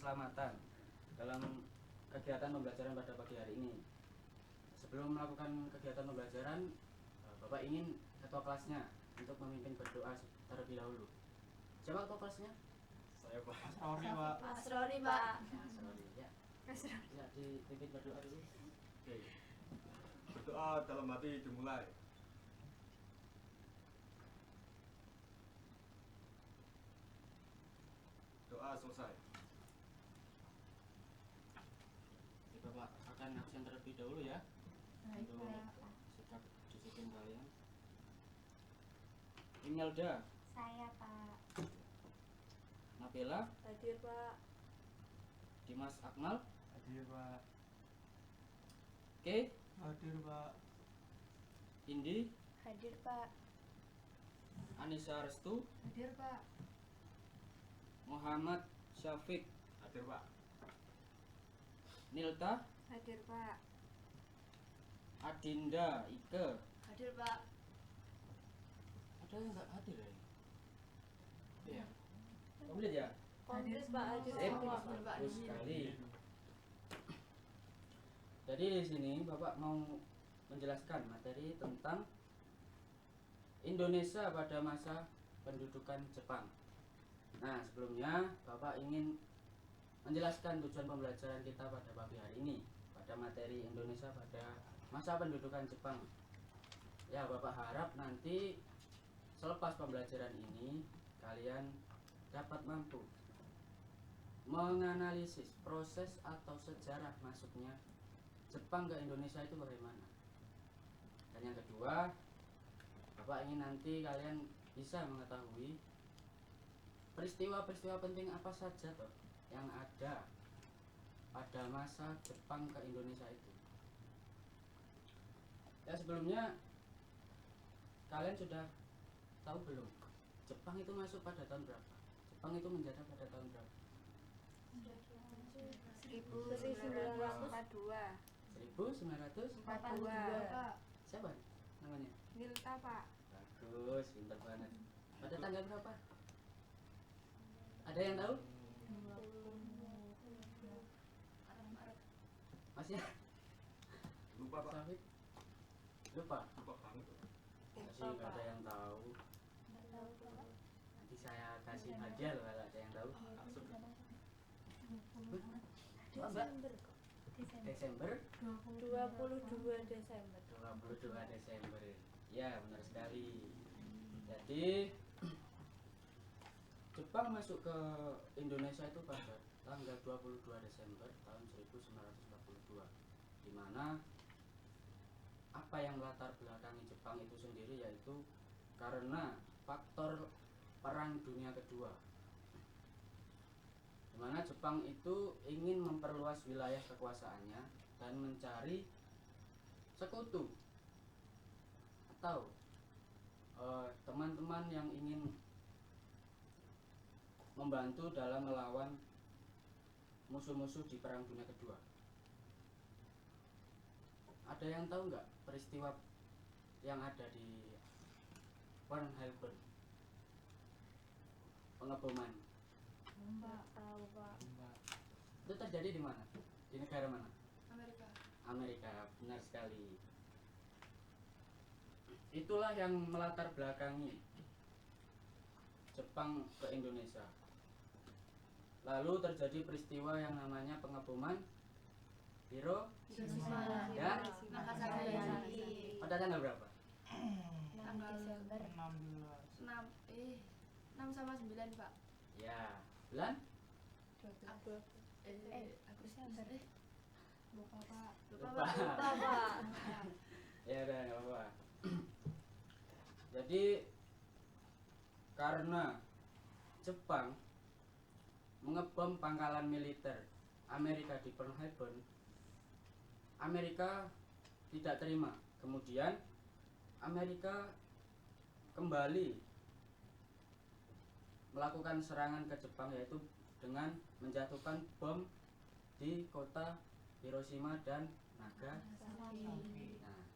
keselamatan dalam kegiatan pembelajaran pada pagi hari ini. Sebelum melakukan kegiatan pembelajaran, Bapak ingin ketua kelasnya untuk memimpin berdoa terlebih dahulu. Siapa ketua kelasnya? Saya Pak. Sorry Pak. Asrori Pak. Sorry ya. Ya, dipimpin berdoa dulu. Oke. Berdoa dalam hati dimulai. Doa selesai. Jadi Bapak akan absen terlebih dahulu ya. Baik, Untuk Pak. sikap disiplin kalian. Imelda, Saya Pak. Nabila, Hadir Pak. Dimas Akmal, Hadir Pak. Oke, Hadir Pak. Indi, Hadir Pak. Anissa Restu, Hadir Pak. Muhammad Syafiq, Hadir Pak. Nilta, Hadir Pak. Adinda, Ike. Hadir Pak. Ada yang nggak hadir ya? Iya. Komplit ya? Kongres Pak. Hadir Sip, semua. bagus sekali. Jadi di sini Bapak mau menjelaskan materi tentang Indonesia pada masa pendudukan Jepang. Nah, sebelumnya Bapak ingin menjelaskan tujuan pembelajaran kita pada pagi hari ini pada materi Indonesia pada masa pendudukan Jepang. Ya, Bapak harap nanti selepas pembelajaran ini kalian dapat mampu menganalisis proses atau sejarah masuknya Jepang ke Indonesia itu bagaimana. Dan yang kedua, Bapak ingin nanti kalian bisa mengetahui peristiwa-peristiwa penting apa saja toh yang ada pada masa Jepang ke Indonesia itu. Ya, sebelumnya kalian sudah tahu belum Jepang itu masuk pada tahun berapa? Jepang itu menjajah pada tahun berapa? 1942. 1942. Pak. Siapa namanya? Nilta Pak. Bagus, pintar banget. Pada tanggal berapa? Ada yang tahu? Masih Lupa Pak. Safik? Lupa? Lupa banget. Masih nggak ada yang tahu. Nanti saya kasih hadiah loh kalau ada yang tahu. Langsung. Desember. Desember 22 Desember. 22 Desember. Ya, benar sekali. Jadi Jepang masuk ke Indonesia itu pada tanggal 22 Desember tahun 1942, di mana apa yang melatar belakangi Jepang itu sendiri yaitu karena faktor Perang Dunia Kedua, di mana Jepang itu ingin memperluas wilayah kekuasaannya dan mencari sekutu atau teman-teman yang ingin membantu dalam melawan musuh-musuh di Perang Dunia Kedua. Ada yang tahu nggak peristiwa yang ada di Pearl Harbor? Pengeboman. Mbak tahu Pak. Itu terjadi di mana? Di negara mana? Amerika. Amerika, benar sekali. Itulah yang melatar belakangi Jepang ke Indonesia. Lalu terjadi peristiwa yang namanya pengeboman Hiroshima dan Nagasaki. pada tanggal berapa? 6 Desember. 16. 6 sama 9 Pak. Ya, bulan? Desember. Lupa Pak. Lupa. Pak. Ya udah, nggak apa-apa. Jadi karena Jepang mengebom pangkalan militer Amerika di Pearl Harbor, Amerika tidak terima. Kemudian Amerika kembali melakukan serangan ke Jepang, yaitu dengan menjatuhkan bom di kota Hiroshima dan Nagasaki. Nah,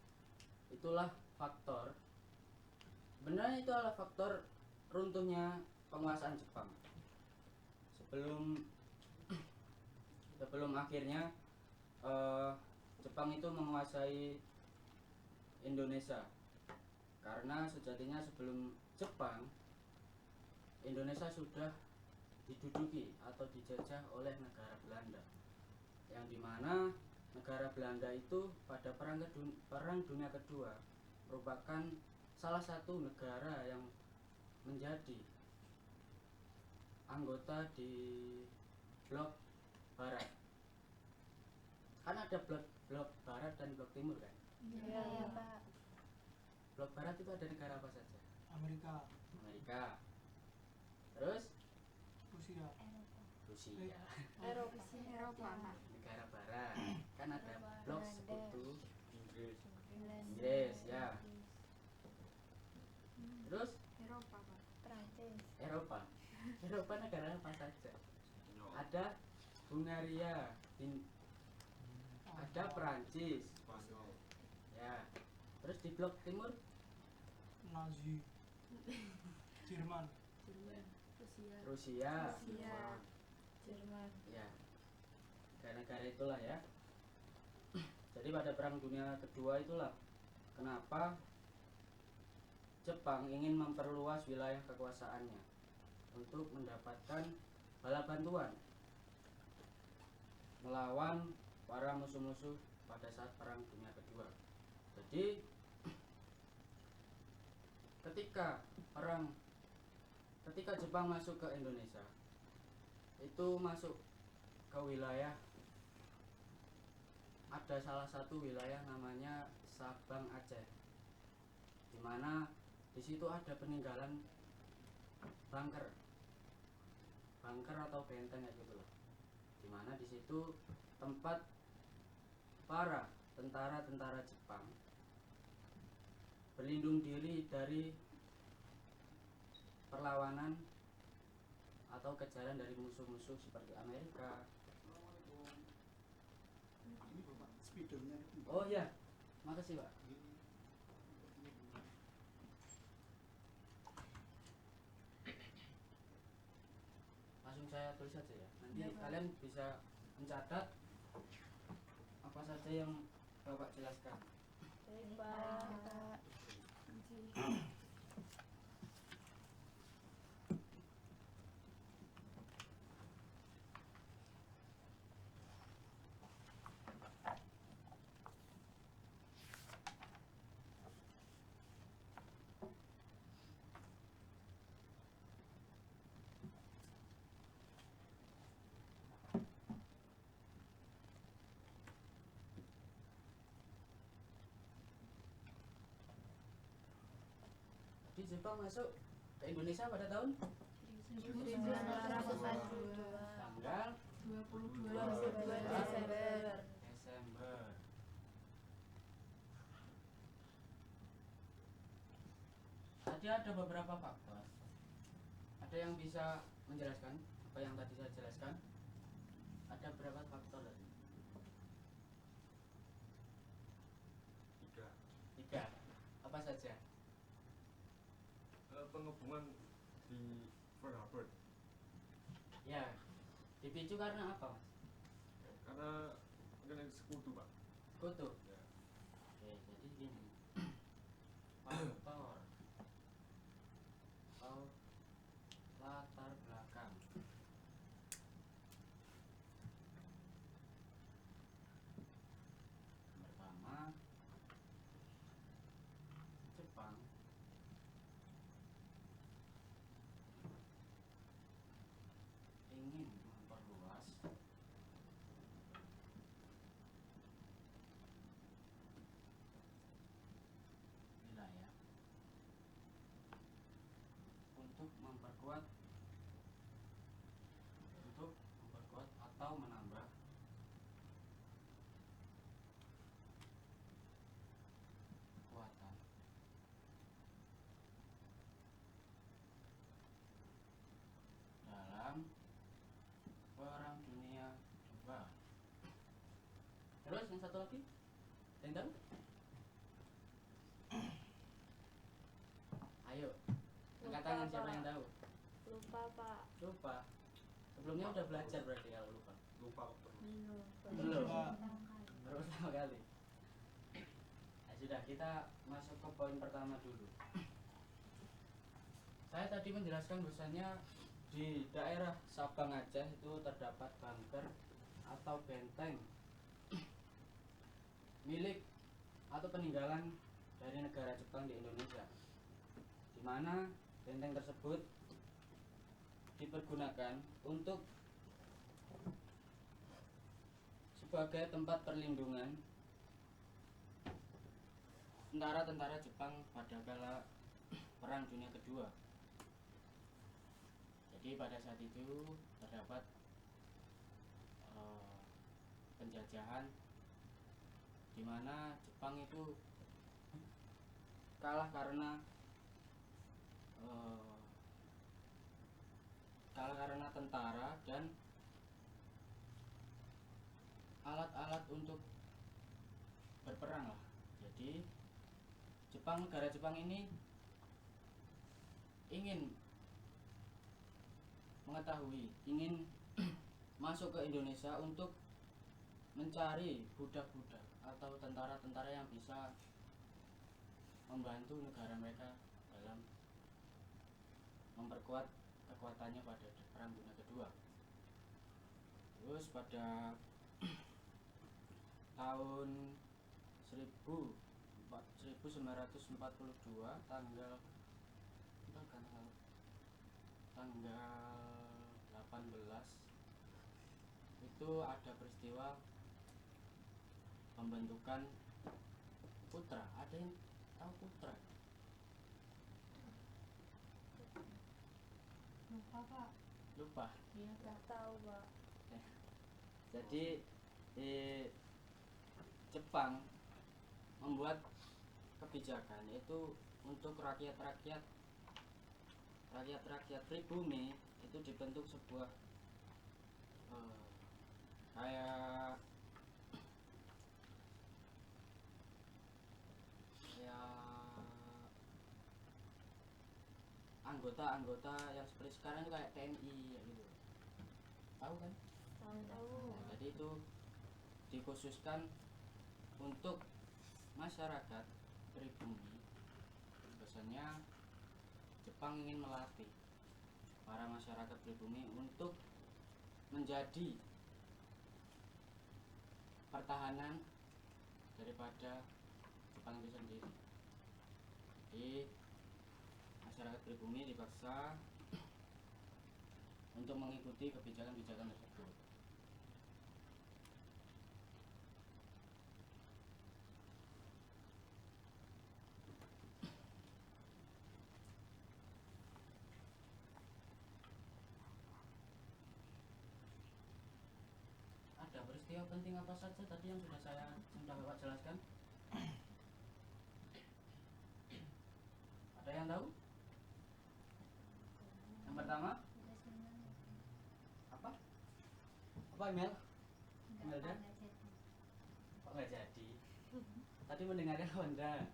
itulah faktor, sebenarnya itu adalah faktor runtuhnya penguasaan Jepang. Sebelum sebelum akhirnya Jepang itu menguasai Indonesia. Karena sejatinya sebelum Jepang, Indonesia sudah diduduki atau dijajah oleh negara Belanda, yang dimana negara Belanda itu pada Perang Dunia Kedua merupakan salah satu negara yang menjadi anggota di blok barat. Kan ada blok barat dan blok timur kan? Iya, Pak. Blok barat itu ada negara apa saja? Amerika, Amerika. Terus Rusia, Rusia. Eropa. Negara barat. Kan ada blok sekutu Inggris. Inggris ya. Terus Eropa, Pak. Prancis. Eropa. Eropa negara apa saja? Spanyol. Ada Hungaria, ada Perancis, Spanyol. ya. Terus di blok timur Nazi, Jerman, Rusia, Jerman. ya. Negara-negara itulah ya. Jadi pada Perang Dunia Kedua itulah kenapa Jepang ingin memperluas wilayah kekuasaannya untuk mendapatkan bala bantuan melawan para musuh-musuh pada saat Perang Dunia Kedua. Jadi ketika Jepang masuk ke Indonesia, itu masuk ke wilayah, ada salah satu wilayah namanya Sabang Aceh, dimana di situ ada peninggalan bunker atau benteng kayak gitu loh, dimana di situ tempat para tentara Jepang berlindung diri dari perlawanan atau kejaran dari musuh-musuh seperti Amerika. Ini Bapak speedernya itu. Oh iya, makasih Pak. Langsung saya tulis saja ya. Nanti Ya, Pak. kalian bisa mencatat apa saja yang Bapak jelaskan. Pak. Jadi Jepang masuk ke Indonesia pada tahun 1942. tanggal 22 Desember. Desember. Tadi ada beberapa faktor. Ada yang bisa menjelaskan apa yang tadi saya jelaskan? Ada berapa faktor tadi? 3. 3. Apa saja? Penghubungan di Pearl Harbor. Ya, dipicu karena apa, Mas? Karena mungkin sekutu, Pak. Sekutu. Ya. Oke, jadi gini. Faktor atau latar belakang. Pertama, Jepang ingin memperluas wilayah untuk memperkuat atau menambah kekuatan dalam Perang Dunia II. Terus yang satu lagi, ada yang tahu? Ayo, angkat tangan siapa yang tahu? Lupa, Pak. Lupa. Sebelumnya udah belajar berarti kalau lupa. Lupa waktu. Belum. Pak. Baru pertama kali. Nah, sudah, kita masuk ke poin pertama dulu. Saya tadi menjelaskan bahwasanya di daerah Sabang Aceh itu terdapat bunker atau benteng milik atau peninggalan dari negara Jepang di Indonesia, di mana benteng tersebut dipergunakan untuk sebagai tempat perlindungan tentara-tentara Jepang pada kala Perang Dunia Kedua. Jadi pada saat itu terdapat penjajahan di mana Jepang itu kalah karena tentara dan alat-alat untuk berperang lah. Jadi negara Jepang ini ingin masuk ke Indonesia untuk mencari budak-budak atau tentara-tentara yang bisa membantu negara mereka dalam memperkuat kekuatannya pada Perang Dunia Kedua. Terus pada tahun 1942 tanggal 18 itu ada peristiwa pembentukan Putra. Ada yang tahu Putra? Lupa Pak. Lupa. Iya nggak tahu Pak. Jadi Jepang membuat kebijakan yaitu untuk rakyat-rakyat pribumi itu dibentuk sebuah kayak anggota-anggota yang seperti sekarang itu kayak TNI ya gitu. Tahu kan? Tahu. Nah, jadi itu dikhususkan untuk masyarakat pribumi. Biasanya Jepang ingin melatih para masyarakat pribumi untuk menjadi pertahanan daripada Jepang itu sendiri. Jadi masyarakat pribumi dipaksa untuk mengikuti kebijakan-kebijakan tersebut. Ada peristiwa penting apa saja tadi yang sudah Bapak jelaskan? Ada yang tahu? Yang pertama apa? Apa email? Imelda? Kok nggak jadi? Tadi mendengarkan Honda.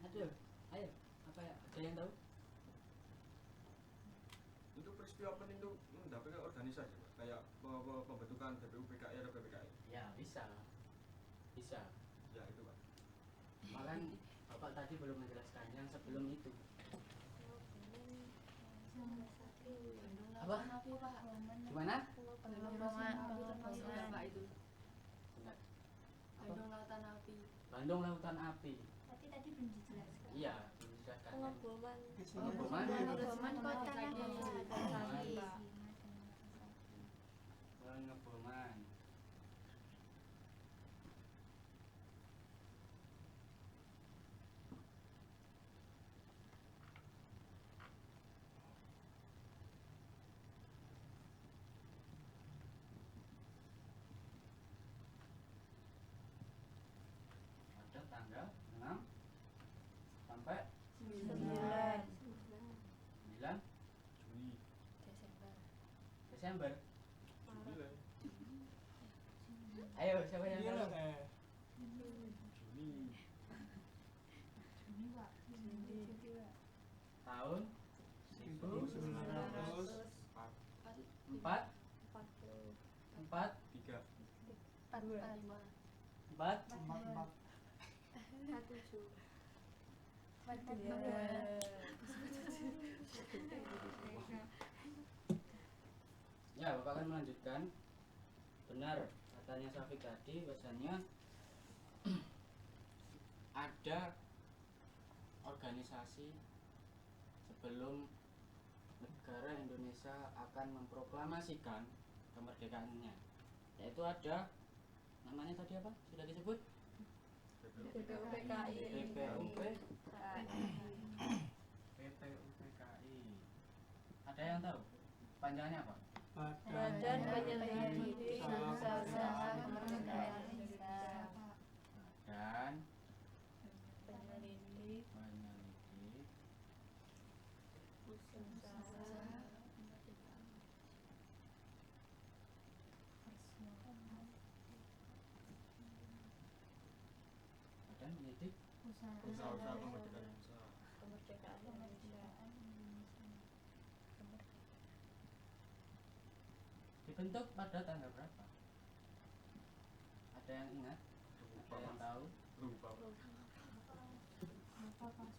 Aduh, ayo, apa ya? Ada yang tahu? Itu peristiwa penting itu mendapatkan organisasi Pak. Kayak pembentukan BPUPKI atau PPKI. Ya bisa. Ya itu Pak. Malah Bapak tadi belum menjelaskan yang sebelum itu. Apa? Gimana? Benar. Bandung Lautan Api. Tadi belum dijelaskan. Iya, belum dijelaskan. Pengeboman. Pengeboman. Pengeboman kota Nagasaki. Pengeboman. Pada tanggal 6 sampai 9 9 Juni. Desember. Juni lah. Ayo, siapa yang Iya tahu? lah. Juni. Tahun 1940. 4 40. 4 3 4 4 Empat. 7 Ya, Bapak akan melanjutkan. Benar katanya Syafiq tadi, bahasanya ada organisasi sebelum negara Indonesia akan memproklamasikan kemerdekaannya, yaitu ada namanya tadi apa? Sudah disebut? BPUPKI. PPUPKI. Ada yang tahu? Panjangannya apa? Badan Penyelidik Usaha Kemerdekaan Indonesia. Dan Penyelidik penyelidik Usaha badan penyelidik usaha-usaha kemerdekaan Indonesia. Kemerdekaan Indonesia. dibentuk pada tanggal berapa? Ada yang ingat? Lupa, Ada yang Mas. tahu? Lupa. Apa pas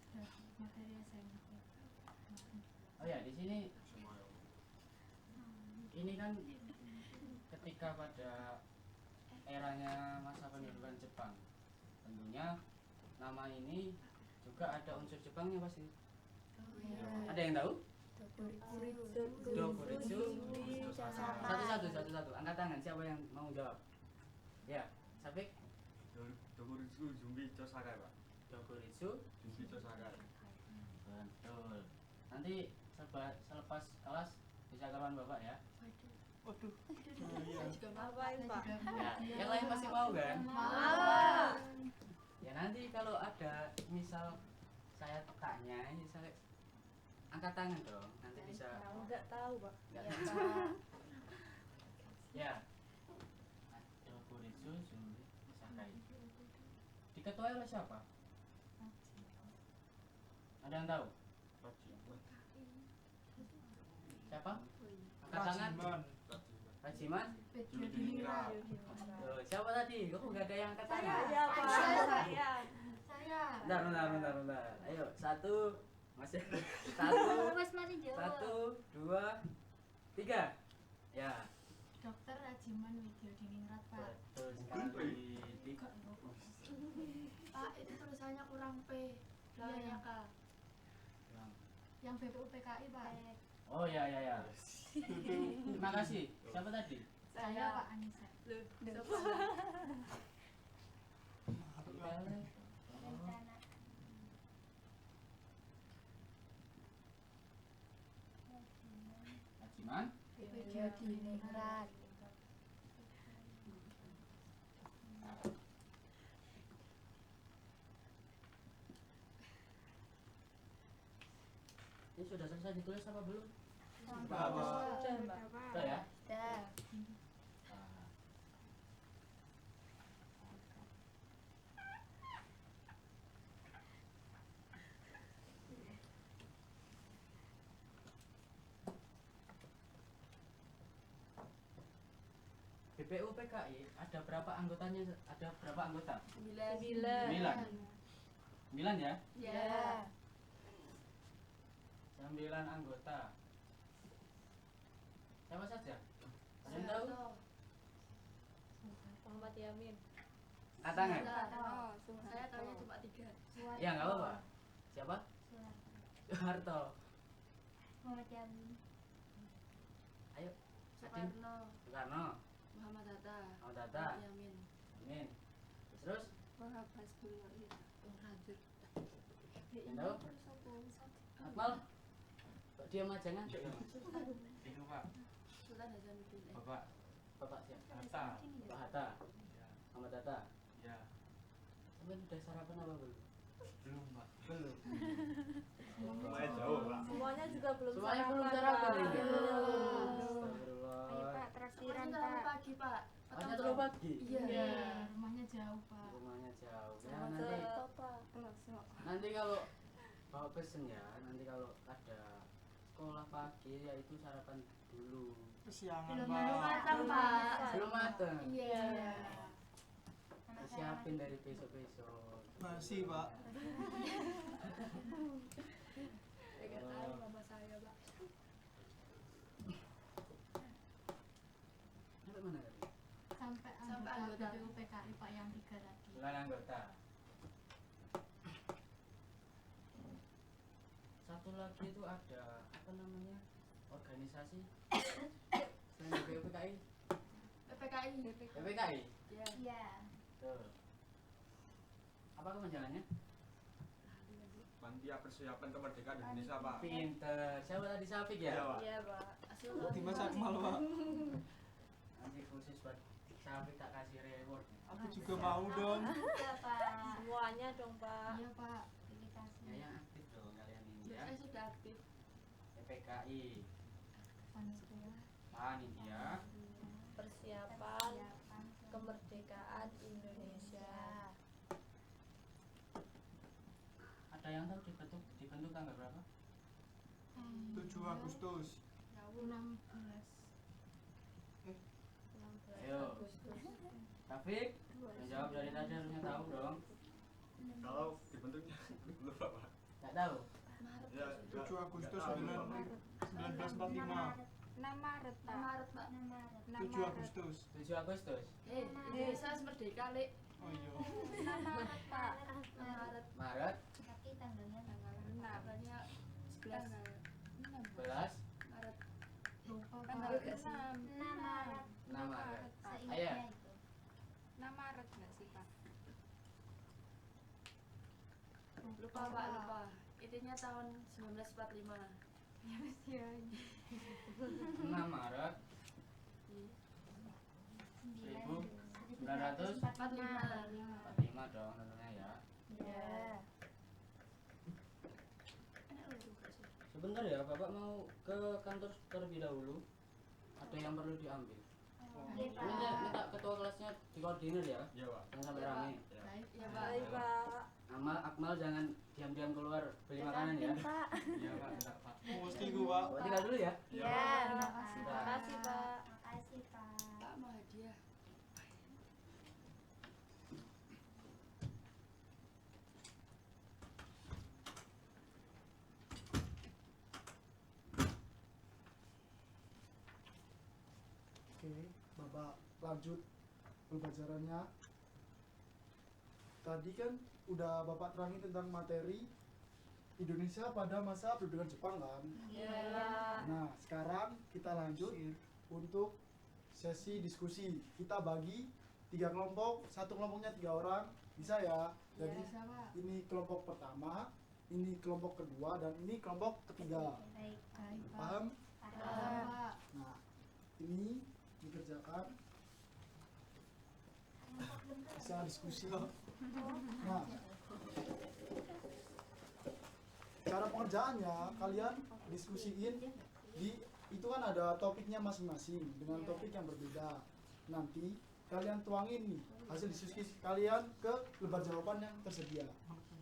materi SMP? Oh ya, di sini Semua ya. ini kan ketika pada eranya masa pendudukan Jepang, tentunya nama ini juga ada unsur Jepangnya pasti. Ada yang tahu? Dokuritsu. Satu, angkat tangan. Siapa yang mau jawab? Ya, Syafiq. Dokuritsu Zumbi Chosakai, Pak. Dokuritsu. Zumbi Chosakai. Betul. Nanti selepas kelas bisa kawan Bapak ya. Waduh. Ngapain, Pak? Ya, yang lain pasti mau kan? Mau. Ya nanti kalau ada misal saya tanya, ini saya angkat tangan dong. Nanti bisa. Enggak tahu, Pak. Nggak Ya, tahu. Pak. Ya. Dokuritsu Zumbi Sakai. Diketuai oleh siapa? Ada yang tahu? Siapa? Angkat tangan. Rajiman. Rajiman. Yudhistira. Loh, siapa tadi? Kok nggak ada yang angkat tangan? Saya. Bentar. Ayo, satu, masih satu, Wes mari jawab. 1, 2, 3. Ya, Dokter Rajiman Widyo Diningrat, Pak. betul sekali. Pak, itu tulisannya kurang P. Belakangnya K. Yang BPUPKI, Pak. Oh ya. Terima kasih. Siapa tadi? Saya, Pak Anissa. Rajiman. Widyo Diningrat. Ini sudah selesai ditulis apa belum? Sudah, Pak. Sudah ya? Sudah. BPUPKI ada berapa anggotanya? Ada berapa anggota? 9. 9 ya? Ya. 9 anggota. Siapa saja? Ada yang tahu? Muhammad Yamin. Angkat tangan. Saya tahunya cuma 3. Ya nggak apa-apa. Siapa? Soeharto. Muhammad Yamin. Ayo. Adin. Soekarno. Muhammad Hatta. Muhammad Hatta. Yamin. Amin. Terus? Wahab Hasbullah. Rajur. Yang tahu? Akmal. Kok diam aja ngantuk ya, Mas? Itu Pak, Sultan Hasanuddin. Bapak Bapak siapa? Hatta. Pak Hatta. Ya, Muhammad Hatta. ya, Sampai udah sarapan apa belum? belum Pak. Belum. Lumayan jauh, Pak. Semuanya juga belum Semuanya belum sarapan ini. Belum. Astagfirullah. Traktiran Pak. Pagi, Pak. Hanya terlalu pagi. Iya. Rumahnya jauh, Pak. Rumahnya jauh. Ya nanti kalau bawa pesen ya, nanti kalau ada sekolah pagi yaitu sarapan dulu. Kesiangan, Belum Pak. matang, Pak. Belum mateng. Iya. Siapin dari besok-besok. Masih, Pak. Enggak tahu mama saya, Pak. Sampai mana tadi? Sampai anggota BPUPKI Pak yang 3 tadi. 9 anggota. Satu lagi itu ada apa namanya? Organisasi selain BPUPKI. PPKI. BPKI. Iya. Tuh. Apa kepanjangannya? Panitia persiapan kemerdekaan Indonesia, Pak. Pinter. Siapa tadi Safik ya? Iya, Pak. Iya, Pak. Hasil Dimas Akmal, Pak. Nanti khusus buat Safik tak kasih reward. Aku juga mau dong. Iya Pak. Semuanya dong Pak. Iya, Pak. Ya yang aktif dong kalian ini ya. Saya sudah aktif. BPKI. Panitia. Panitia. Persiapan kemerdekaan Indonesia. Ada yang tahu dibentuk tanggal berapa? 7 Agustus. 16. 16 Ayo. Agustus. Safik, yang jawab dari tadi harusnya tahu dong. Kalau dibentuknya belum, Pak. Nggak tahu. Ya, 7 Agustus nggak tahu, 1945. 6 Maret Pak. 6 Maret, Pak. 7 Agustus. 7 Agustus. Indonesia merdeka, Lek. Oh iya. 6 Maret Pak. 6 Maret. Maret Tapi tanggalnya tanggal Tanggalnya 11 11 Maret. Lupa Tanggal 6 Maret. 6 Maret. Seingatnya Ayah. itu. 6 Maret nggak sih, Pak? Lupa, Pak, lupa. Intinya tahun 1945. 6 Maret 1945 45. dong tentunya ya. Iya. Sebentar ya, Bapak mau ke kantor terlebih dahulu. Ada yang perlu diambil. Iya Ini minta Pak. ketua kelasnya dikoordinir ya. Iya, Pak. Jangan sampai Iya, rame. Ya. Baik, ya, Pak. Baik Pak. Akmal jangan diam-diam keluar beli makanan ya. Pak. Iya Pak, enggak Pak. Mesti gua, Pak. Buat tinggal dulu ya. Iya. Terima kasih, Terima Pak. kasih Pak. Makasih Pak. Pak mau hadiah. Oke, Bapak lanjut pembelajarannya. Tadi kan udah Bapak terangin tentang materi Indonesia pada masa pendudukan Jepang kan. Iya. Nah, sekarang kita lanjut untuk sesi diskusi. Kita bagi 3 kelompok, satu kelompoknya 3 orang, bisa ya. Jadi Bisa, Pak. ini kelompok pertama, ini kelompok kedua, dan ini kelompok ketiga. Baik. Baik, Pak. Paham? Paham, Pak. Nah, ini dikerjakan. Bisa diskusi. Nah, cara pengerjaannya kalian diskusiin di itu kan ada topiknya masing-masing dengan topik yang berbeda. Nanti kalian tuangin nih hasil diskusi kalian ke lembar jawaban yang tersedia.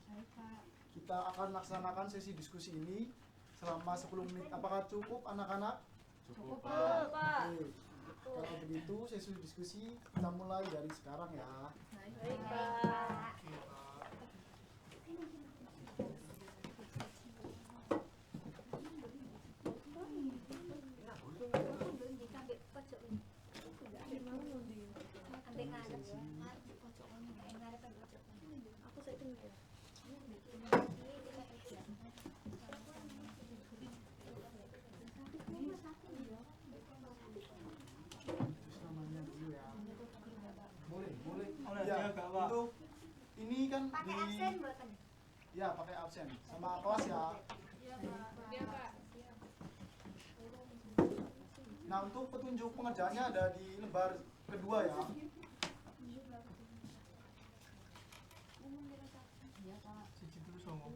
Baik, Pak. Kita akan laksanakan sesi diskusi ini selama 10 menit. Apakah cukup anak-anak? Cukup. Betul Pak. Oke. Kalau begitu sesi diskusi kita mulai dari sekarang ya. Baik Pak. Terus namanya dulu ya. Boleh. Oleh Ya, dia gak, Pak? itu ini kan Pakai di absen buatan. ya pakai absen sama kelas ya. Iya, Pak. Iya, Pak. Nah, untuk petunjuk pengerjaannya ada di lembar kedua ya. Iya, Pak. Siji dulu songo.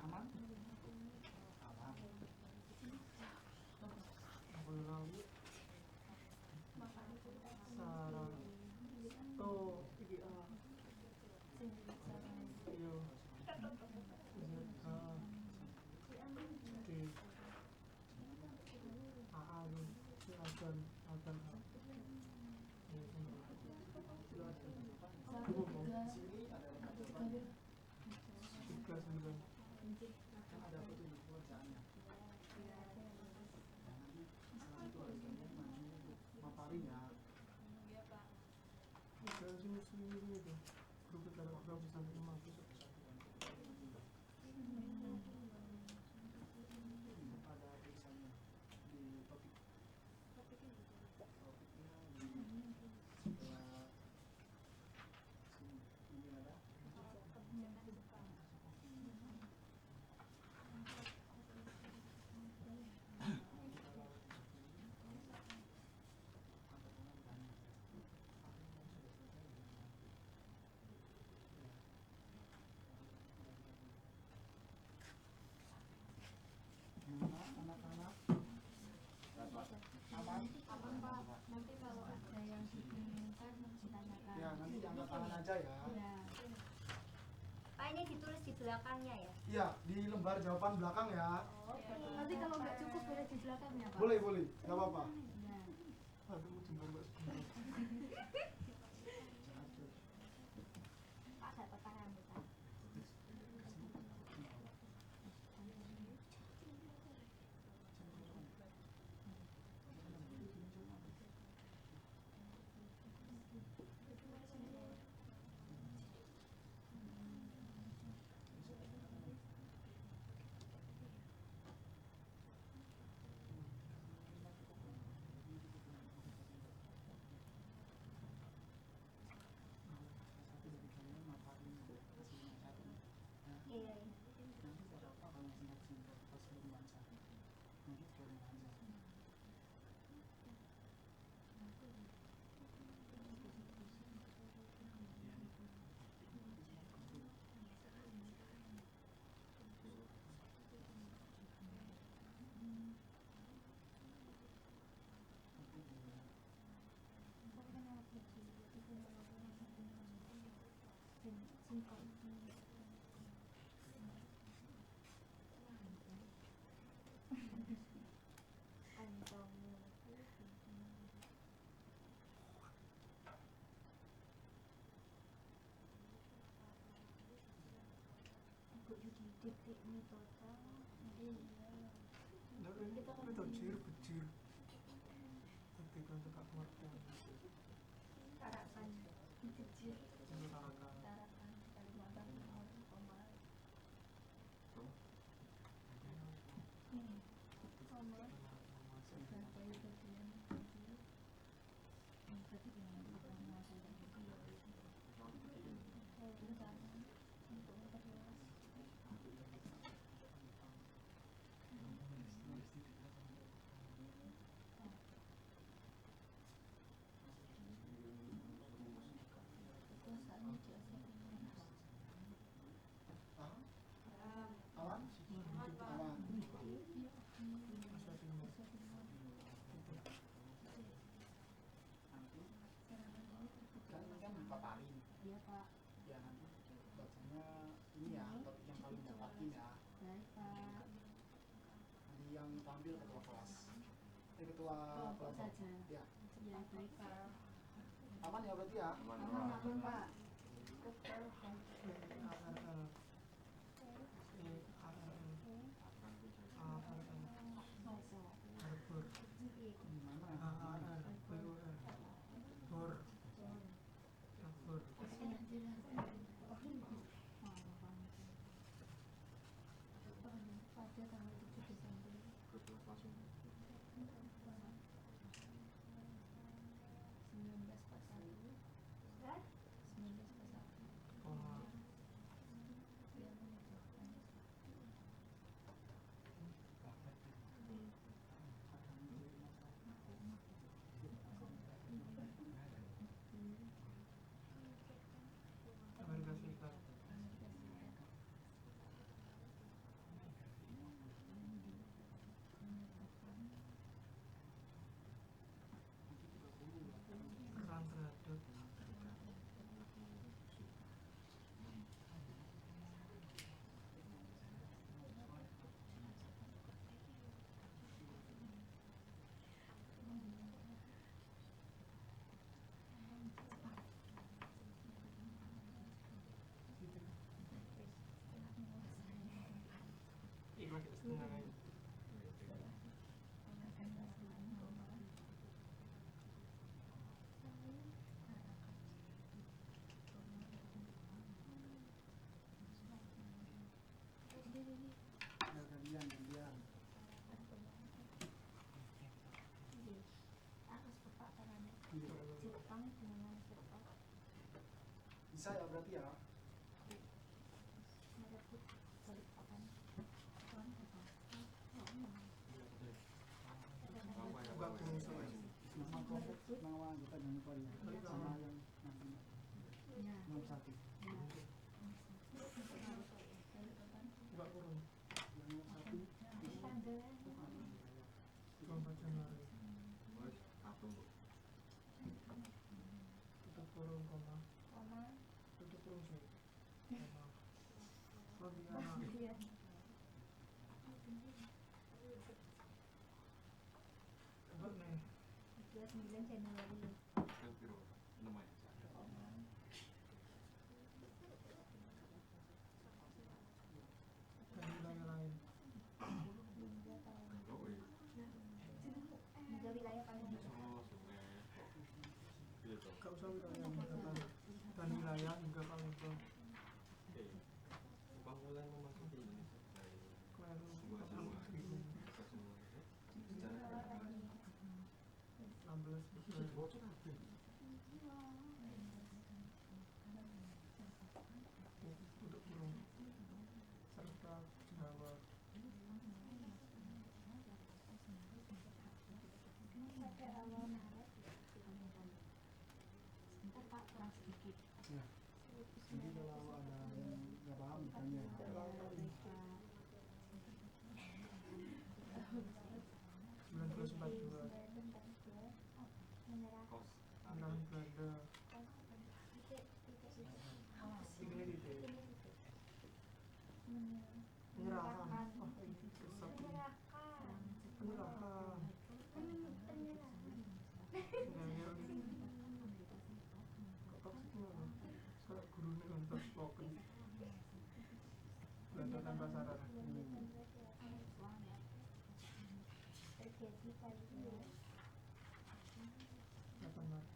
Aman? Aman. Melalui sarang to Akan akan Sini ada lengkap jawabannya. 39. Kan ada petunjuk pekerjaannya. Nah, nanti salah satu harusnya maju untuk maparinya. Iya, Pak. Gaji muslim itu grup kita berapa sampai 5 Ada tulisannya di topik. Topiknya di sebelah sini. Ini ada. Gimana anak-anak? Aman? Aman Pak, nanti kalau ada yang dibingungkan ditanyakan. Ya, nanti angkat tangan aja ya. Ya. Pak, ini ditulis di belakangnya ya? Iya, di lembar jawaban belakang ya. Oh, Nanti kalau nggak cukup boleh di belakangnya Pak. Boleh, boleh. Gak apa-apa. Ya. aduh jembar mbak sebentar. Pak, dapat tangan kita. Iya, iya. Nanti ada apa kalau singkat-singkat pas belum baca. Nanti boleh aja. Titik ini total. Nah, ini bejir bejir. Tapi kan tetap pengertian. Tarakan. Kecil. Itu tarakan. Tarakan. Kalimantan. Koma. Koma. Sebagai bagian dari berarti dengan utama sudah rencana untuk memperluas kekuasaan media sosial. Aman? Aman. Nanti kan ini kan dipaparin. Iya Pak. Ya nanti bacanya ini ya, topik yang paling dapatin ya. Baik Pak. Nanti yang tampil ketua kelas. Ketua Kelompok kelompok. saja. Ya. Ya baik Pak. Aman ya berarti ya? Aman Pak. Pada tanggal 7 Desember 1941 1941 agak setengah aja. Ya, gantian. Bisa ya berarti ya. Buka kurung saya. Nama kelompok, nama anggota jangan lupa ya. Sama yang nanti nomor 1. Buka kurung. Yang nomor 1 24 Januari. Tutup kurung koma. Tutup kurung sih. Koma. Rodiana. Tebak nih. 29 Januari. Dan wilayah lain. Hingga wilayah paling Gak usah wilayah mencatat. Dan wilayah hingga Palembang. Kleru. 16 Februari. Tutup kurung. Serta Jawa. Sampai awal Maret. Sebentar Pak, kurang sedikit. ya. Jadi kalau ada yang nggak paham tanya. 1942. Menyerang Belanda. Ini titik. Penyerahan. Oh, kesat. Penyerahan. Ngeyel ini. Kok toxic mana? Kayak gurunya untuk spoken. Belanda tanpa syarat. terjadi pada 8 Maret. Oke. 8 Maret.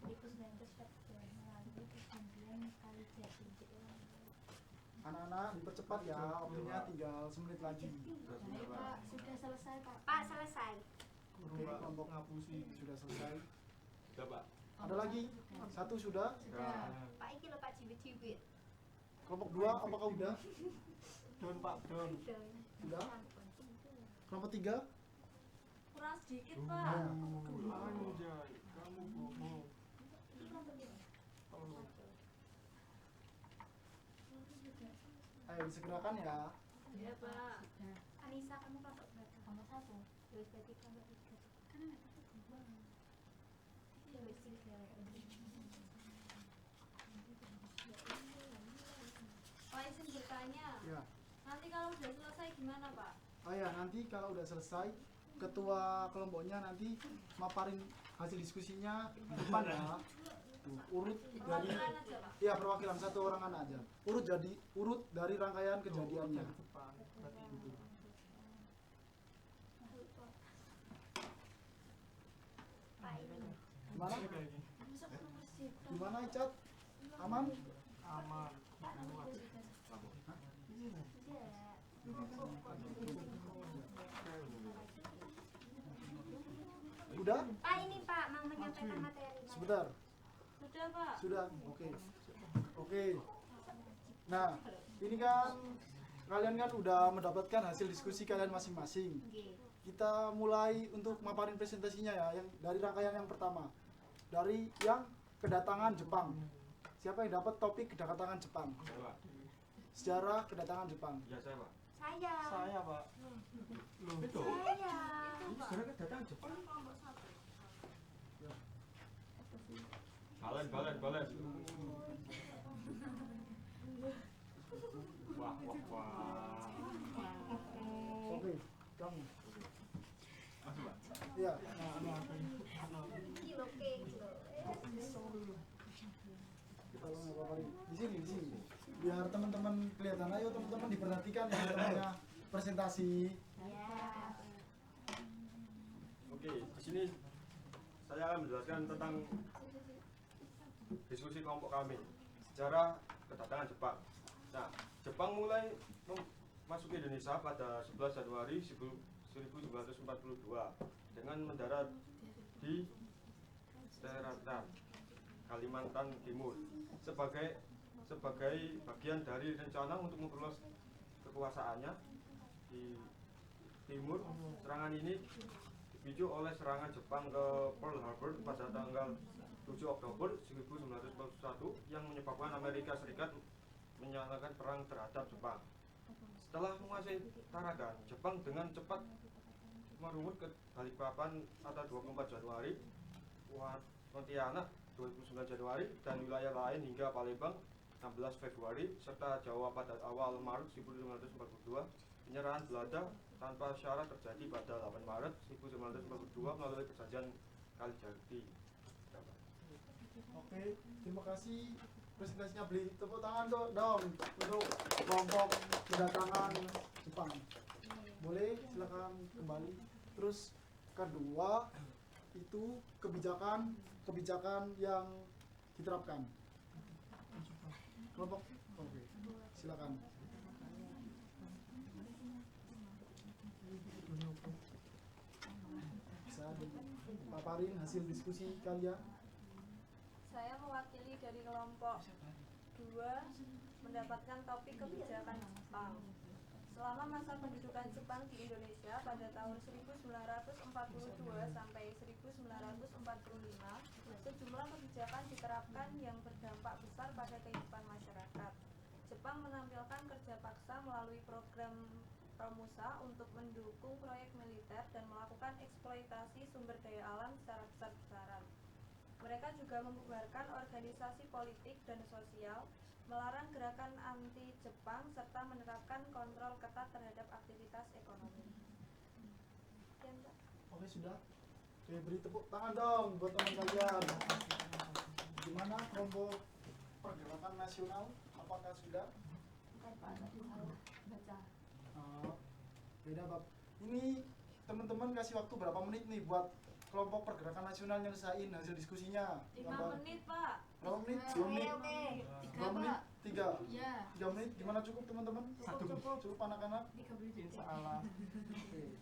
1900 melalui perjanjian Kalijati. Anak-anak dipercepat ya, waktunya tinggal semenit lagi. Baik Pak, sudah selesai Pak. Pak selesai. Guru Oke, Pak. kelompok ngapusi sudah selesai. Sudah, Pak. Ada lagi? Satu sudah. Sudah. Pak iki lho Pak cibit-cibit. Kelompok 2 apakah udah? Don Pak, don. Sudah. Kelompok 3? Kurang sedikit Nah, Pak. Anjay, kamu bohong. Ini kelompok ini. Tolong. ayo disegerakan ya. Iya Pak. Anissa kamu kelompok berapa? Nomor 1. Wis berarti kelompok 3. Kan ada 2. Ya wis 3. Pak izin bertanya. Ya. Nanti kalau udah selesai gimana Pak? Oh ya, nanti kalau udah selesai, ketua kelompoknya nanti maparin hasil diskusinya di depan ya. Tuh, urut dari Perwakilan aja Pak. ya perwakilan satu orang anak aja. Urut dari rangkaian kejadiannya. Dari depan. Berarti gitu. Pak ini. Gimana? Ini kayak gini. Masuk ke nomor situ. Gimana Icat? Aman? Aman. Udah? Pak ini Pak mau menyampaikan materi. Sebentar. Sudah Pak. Sudah. Oke. Oke. Nah, ini kan kalian kan udah mendapatkan hasil diskusi kalian masing-masing. Nggih. Kita mulai untuk maparin presentasinya ya, yang dari rangkaian yang pertama. Dari yang kedatangan Jepang. Siapa yang dapat topik kedatangan Jepang? Saya, Pak. Sejarah kedatangan Jepang. Ya, saya, Pak. Saya. Saya Pak. Loh. Itu. Saya. Ini sebenarnya kedatangan Jepang. Balen. Wah. Oke, kamu. Masuk, Pak. Ya, nah, Di sini. Biar teman-teman kelihatan, ayo teman-teman diperhatikan ya namanya presentasi. Ya. Oke, di sini saya akan menjelaskan tentang diskusi kelompok kami, sejarah kedatangan Jepang. Nah, Jepang mulai masuk ke Indonesia pada 11 Januari 1942 dengan mendarat di daerah Kalimantan Timur sebagai bagian dari rencana untuk memperluas kekuasaannya di timur. Serangan ini dipicu oleh serangan Jepang ke Pearl Harbor pada tanggal 7 Oktober 1941 yang menyebabkan Amerika Serikat menyalakan perang terhadap Jepang. Setelah menguasai Tarakan, Jepang dengan cepat merungut ke Balikpapan pada 24 Januari, Pontianak 29 Januari, dan wilayah lain hingga Palembang 16 Februari, serta Jawa pada awal Maret 1942. Penyerahan Belanda tanpa syarat terjadi pada 8 Maret 1942 melalui perjanjian Kalijati. Oke, terima kasih presentasinya. Beli tepuk tangan dong untuk kelompok kedatangan Jepang. Boleh, silakan kembali. Terus kedua itu kebijakan yang diterapkan. Kelompok, oke, silakan. Bisa dipaparin hasil diskusi kalian? Saya mewakili dari kelompok 2 mendapatkan topik kebijakan Jepang. Selama masa pendudukan Jepang di Indonesia pada tahun 1942 sampai 1945, sejumlah kebijakan diterapkan yang berdampak besar pada kehidupan masyarakat. Jepang menampilkan kerja paksa melalui program Promusa untuk mendukung proyek militer dan melakukan eksploitasi sumber daya alam secara besar-besaran. Mereka juga membubarkan organisasi politik dan sosial, melarang gerakan anti-Jepang, serta menerapkan kontrol ketat terhadap aktivitas ekonomi. Oke, sudah. Oke, beri tepuk tangan dong buat teman kalian. Gimana kelompok pergerakan nasional? Apakah sudah? Beda bab. Ini teman-teman kasih waktu berapa menit nih buat kelompok pergerakan nasional nyelesain hasil diskusinya? 5 menit, Pak. Berapa menit? 2 menit? Oke. 2 menit? 3? Iya. 3 menit? Gimana, cukup teman-teman? Cukup anak-anak? 3 menit. Insya Allah. Oke.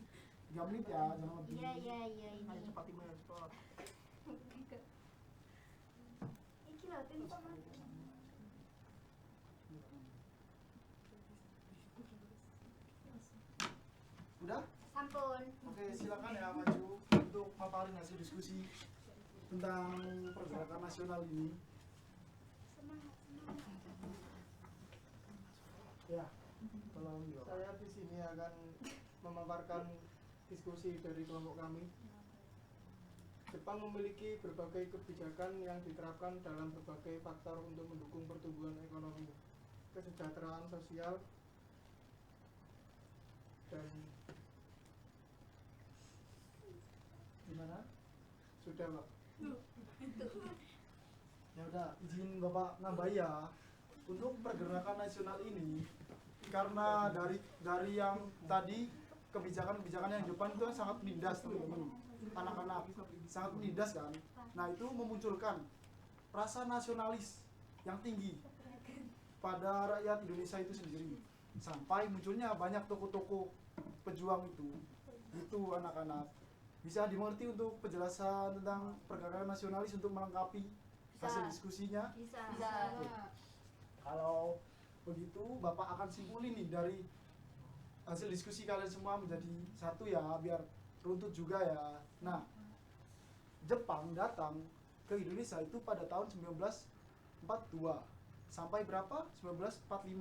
3 menit ya, jangan lebih. Iya ini. Ayo cepat Ibu, ayo cepat. Iki lho tim sama. Udah? Sampun. Oke, silakan ya maju untuk paparin hasil diskusi tentang pergerakan nasional ini. Semangat. Ya, tolong Bapak. Saya di sini akan memaparkan diskusi dari kelompok kami. Jepang memiliki berbagai kebijakan yang diterapkan dalam berbagai faktor untuk mendukung pertumbuhan ekonomi, kesejahteraan sosial, dan Gimana? sudah Pak. Ya udah, izin Bapak nambahi ya. Untuk pergerakan nasional ini, karena dari yang tadi kebijakan-kebijakan yang Jepang itu sangat menindas teman-teman, anak-anak sangat menindas kan. Nah, itu memunculkan rasa nasionalis yang tinggi pada rakyat Indonesia itu sendiri, sampai munculnya banyak tokoh-tokoh pejuang itu anak-anak. Bisa dimengerti untuk penjelasan tentang pergerakan nasionalis untuk melengkapi hasil diskusinya? Bisa. Kalau begitu Bapak akan simpulin nih dari hasil diskusi kalian semua menjadi satu ya, biar runtut juga ya. Nah, Jepang datang ke Indonesia itu pada tahun 1942 sampai berapa? 1945.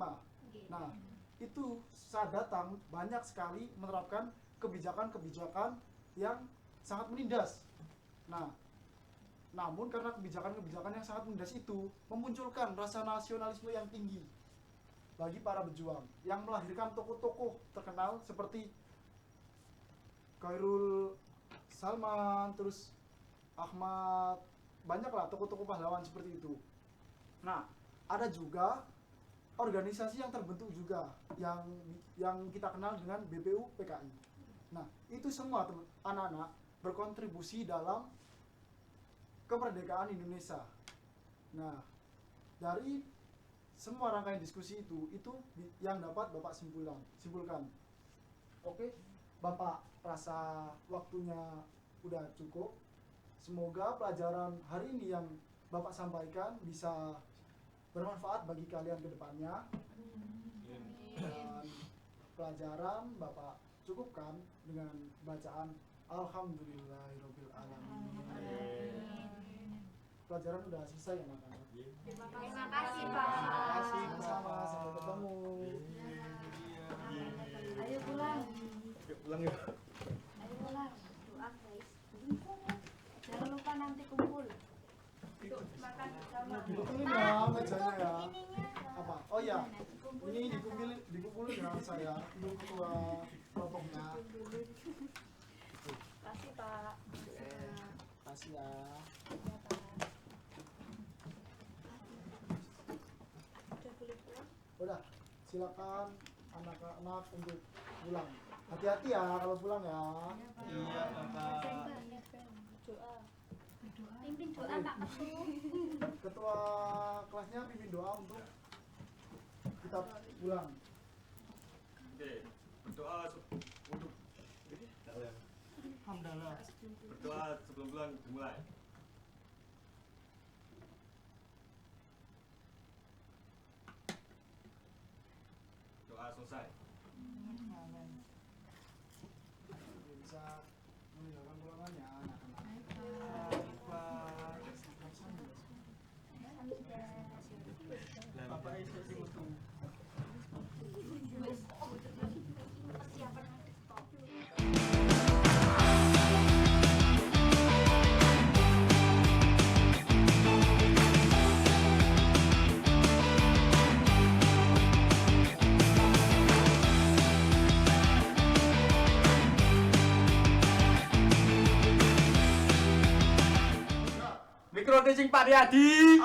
Nah, itu saat datang banyak sekali menerapkan kebijakan-kebijakan yang sangat menindas. Nah, namun karena kebijakan-kebijakan yang sangat menindas itu memunculkan rasa nasionalisme yang tinggi bagi para pejuang, yang melahirkan tokoh-tokoh terkenal seperti Khairul Salman, terus Ahmad, banyaklah tokoh-tokoh pahlawan seperti itu. Nah, ada juga organisasi yang terbentuk juga yang kita kenal dengan BPU PKI. Nah, itu semua anak-anak berkontribusi dalam kemerdekaan Indonesia. Nah, dari semua rangkaian diskusi itu yang dapat Bapak simpulkan. Oke, Bapak rasa waktunya udah cukup. Semoga pelajaran hari ini yang Bapak sampaikan bisa bermanfaat bagi kalian ke depannya. Dan pelajaran Bapak cukupkan dengan bacaan Alhamdulillahirabbil alamin. Pelajaran udah selesai ya, Mas? Terima kasih, Pak. Sama-sama, sampai ketemu. Ayo pulang. Pulang ya. Ayo pulang. Doa, guys. Jangan lupa nanti kumpul. Makan bersama. Dikumpulin ya mejanya ya. Ininya Apa? Oh iya, ini dikumpulin dengan saya, Ibu Ketua kelompoknya. Kasih, Pak. Kasih ya. Udah boleh pulang? Udah, silakan anak-anak untuk pulang. Hati-hati ya kalau pulang ya. Iya, Bapak. Doa. pimpin doa Pak Ketu. Ketua kelasnya pimpin doa untuk kita pulang. Oke, berdoa untuk Alhamdulillah. berdoa sebelum pulang dimulai. Doa selesai. Bisa meninggalkan pulangannya anak-anak. Bapak instruksi mutu. Persiapan stop. Mikro teaching Pak Riyadi.